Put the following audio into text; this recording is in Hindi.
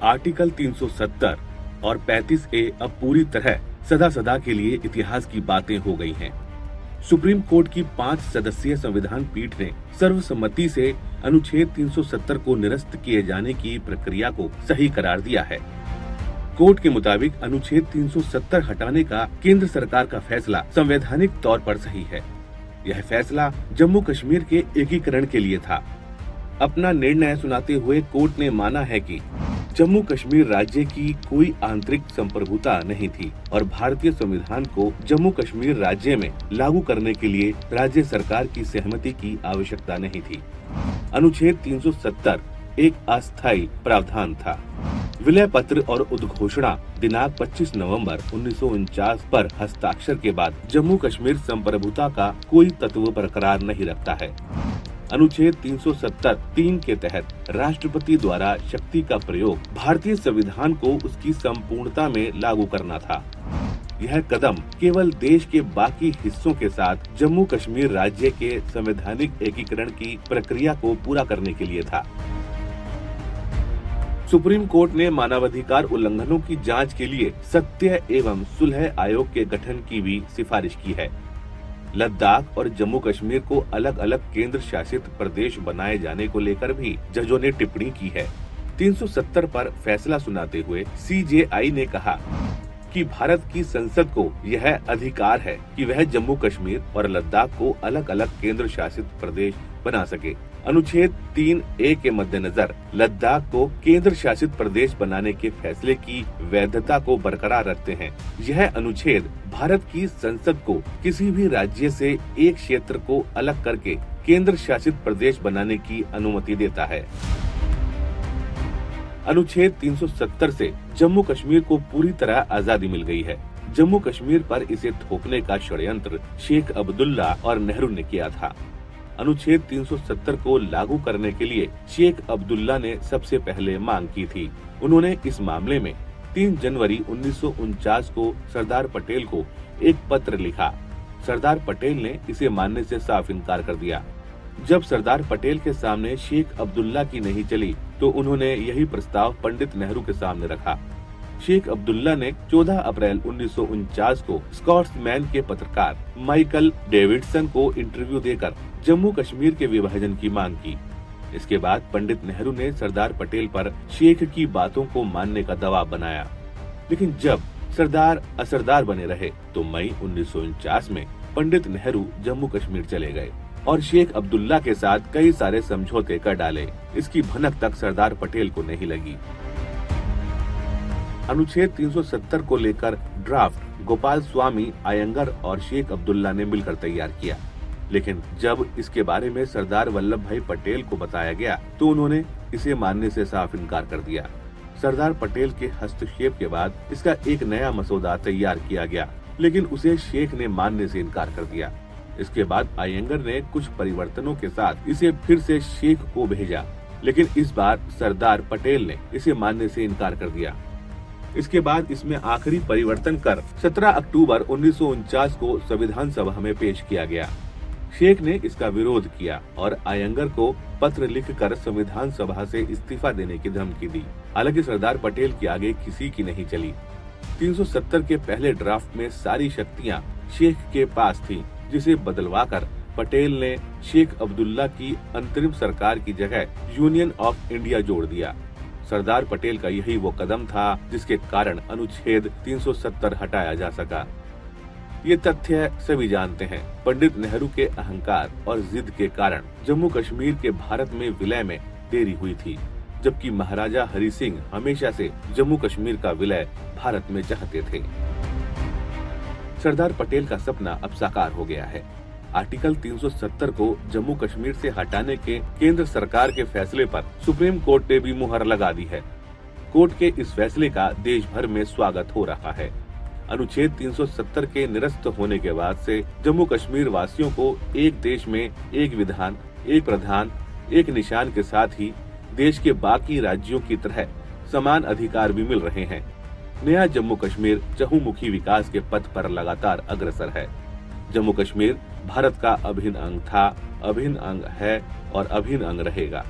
आर्टिकल 370 और 35A अब पूरी तरह सदा सदा के लिए इतिहास की बातें हो गई हैं। सुप्रीम कोर्ट की 5 सदस्यीय संविधान पीठ ने सर्वसम्मति से अनुच्छेद 370 को निरस्त किए जाने की प्रक्रिया को सही करार दिया है। कोर्ट के मुताबिक अनुच्छेद 370 हटाने का केंद्र सरकार का फैसला संवैधानिक तौर पर सही है। यह फैसला जम्मू कश्मीर के एकीकरण के लिए था। अपना निर्णय सुनाते हुए कोर्ट ने माना है कि जम्मू कश्मीर राज्य की कोई आंतरिक संप्रभुता नहीं थी और भारतीय संविधान को जम्मू कश्मीर राज्य में लागू करने के लिए राज्य सरकार की सहमति की आवश्यकता नहीं थी। अनुच्छेद 370 एक अस्थायी प्रावधान था। विलय पत्र और उद्घोषणा दिनांक 25 नवंबर 1949 पर हस्ताक्षर के बाद जम्मू कश्मीर संप्रभुता का कोई तत्व बरकरार नहीं रखता है। अनुच्छेद 370(3) के तहत राष्ट्रपति द्वारा शक्ति का प्रयोग भारतीय संविधान को उसकी संपूर्णता में लागू करना था। यह कदम केवल देश के बाकी हिस्सों के साथ जम्मू कश्मीर राज्य के संवैधानिक एकीकरण की प्रक्रिया को पूरा करने के लिए था। सुप्रीम कोर्ट ने मानवाधिकार उल्लंघनों की जांच के लिए सत्य एवं सुलह आयोग के गठन की भी सिफारिश की है। लद्दाख और जम्मू कश्मीर को अलग अलग केंद्र शासित प्रदेश बनाए जाने को लेकर भी जजों ने टिप्पणी की है। 370 पर फैसला सुनाते हुए CJI ने कहा कि भारत की संसद को यह अधिकार है कि वह जम्मू कश्मीर और लद्दाख को अलग अलग केंद्र शासित प्रदेश बना सके। अनुच्छेद 3A के मद्देनजर लद्दाख को केंद्र शासित प्रदेश बनाने के फैसले की वैधता को बरकरार रखते हैं। यह अनुच्छेद भारत की संसद को किसी भी राज्य से एक क्षेत्र को अलग करके केंद्र शासित प्रदेश बनाने की अनुमति देता है। अनुच्छेद 370 से जम्मू कश्मीर को पूरी तरह आजादी मिल गई है। जम्मू कश्मीर पर इसे थोपने का षड्यंत्र शेख अब्दुल्ला और नेहरू ने किया था। अनुच्छेद 370 को लागू करने के लिए शेख अब्दुल्ला ने सबसे पहले मांग की थी। उन्होंने इस मामले में 3 जनवरी 1949 को सरदार पटेल को एक पत्र लिखा। सरदार पटेल ने इसे मानने से साफ इनकार कर दिया। जब सरदार पटेल के सामने शेख अब्दुल्ला की नहीं चली तो उन्होंने यही प्रस्ताव पंडित नेहरू के सामने रखा। शेख अब्दुल्ला ने 14 अप्रैल 1949 को स्कॉट्समैन के पत्रकार माइकल डेविडसन को इंटरव्यू देकर जम्मू कश्मीर के विभाजन की मांग की। इसके बाद पंडित नेहरू ने सरदार पटेल पर शेख की बातों को मानने का दबाव बनाया। लेकिन जब सरदार असरदार बने रहे तो मई 1949 में पंडित नेहरू जम्मू कश्मीर चले गए और शेख अब्दुल्ला के साथ कई सारे समझौते कर डाले। इसकी भनक तक सरदार पटेल को नहीं लगी। अनुच्छेद 370 को लेकर ड्राफ्ट गोपाल स्वामी अयंगर और शेख अब्दुल्ला ने मिलकर तैयार किया। लेकिन जब इसके बारे में सरदार वल्लभ भाई पटेल को बताया गया तो उन्होंने इसे मानने से साफ इनकार कर दिया। सरदार पटेल के हस्तक्षेप के बाद इसका एक नया मसौदा तैयार किया गया, लेकिन उसे शेख ने मानने से इनकार कर दिया। इसके बाद अयंगर ने कुछ परिवर्तनों के साथ इसे फिर से शेख को भेजा, लेकिन इस बार सरदार पटेल ने इसे मानने से इनकार कर दिया। इसके बाद इसमें आखिरी परिवर्तन कर 17 अक्टूबर 1949 को संविधान सभा में पेश किया गया। शेख ने इसका विरोध किया और अयंगर को पत्र लिखकर संविधान सभा से इस्तीफा देने की धमकी दी। हालांकि सरदार पटेल के आगे किसी की नहीं चली। 370 के पहले ड्राफ्ट में सारी शक्तियां शेख के पास थीं, जिसे बदलवाकर पटेल ने शेख अब्दुल्ला की अंतरिम सरकार की जगह यूनियन ऑफ इंडिया जोड़ दिया। सरदार पटेल का यही वो कदम था जिसके कारण अनुच्छेद 370 हटाया जा सका। ये तथ्य सभी जानते हैं। पंडित नेहरू के अहंकार और जिद के कारण जम्मू कश्मीर के भारत में विलय में देरी हुई थी, जबकि महाराजा हरि सिंह हमेशा से जम्मू कश्मीर का विलय भारत में चाहते थे। सरदार पटेल का सपना अब साकार हो गया है। आर्टिकल 370 को जम्मू कश्मीर से हटाने के केंद्र सरकार के फैसले पर सुप्रीम कोर्ट ने भी मुहर लगा दी है। कोर्ट के इस फैसले का देश भर में स्वागत हो रहा है। अनुच्छेद 370 के निरस्त होने के बाद से जम्मू कश्मीर वासियों को एक देश में एक विधान, एक प्रधान, एक निशान के साथ ही देश के बाकी राज्यों की तरह समान अधिकार भी मिल रहे हैं। नया जम्मू कश्मीर चहुमुखी विकास के पथ पर लगातार अग्रसर है। जम्मू कश्मीर भारत का अभिन्न अंग था, अभिन्न अंग है और अभिन्न अंग रहेगा।